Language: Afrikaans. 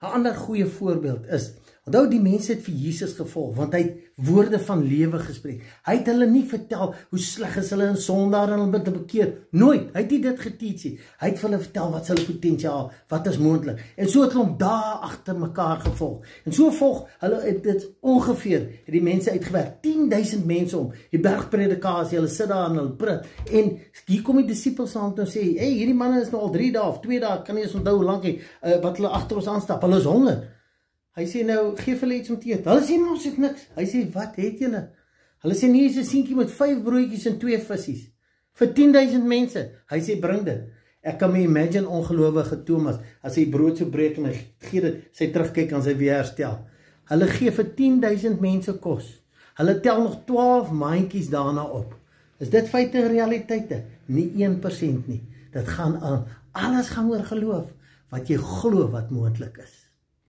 'n ander goeie voorbeeld is, onthou die mense het vir Jesus gevolg, want hy het woorde van lewe gespreek. Hy het hulle nie vertel hoe sleg is hulle in sondaar en hulle te bekeer. Nooit, hy het nie dit geteach nie. Hy het vir hulle vertel wat is hulle potensiaal, wat is moontlik. En so het hulle hom dae agter mekaar gevolg. En so volg hulle dit ongeveer, het die mense uitgewerk, 10.000 mense om, die bergpredikasie, hulle sit daar en hulle prit. En hier kom die disciples aan en sê, hey, hierdie manne is nou al 3 dae of 2 dae, kan nie eens onthou hoe lank hy, wat hulle agter ons aanstap, hulle is honger. Hy sê nou, geef hulle iets om te eet. Hulle sê, maar ons het niks. Hy sê, wat het julle? Hulle sê, nee, is 'n seentjie met 5 broodjies en 2 vissies. Vir 10.000 mense. Hy sê, bring dit. Ek kan me imagine ongelowige Thomas, as hy brood so breek en hy gee dit, sy terugkyk en sy weer herstel. Hulle gee vir 10.000 mense kos. Hulle tel nog 12 maandjies daarna op. Is dit feite en realiteite? Nie 1% nie. Dit gaan aan. Alles gaan oor geloof. Wat jy glo wat moontlik is.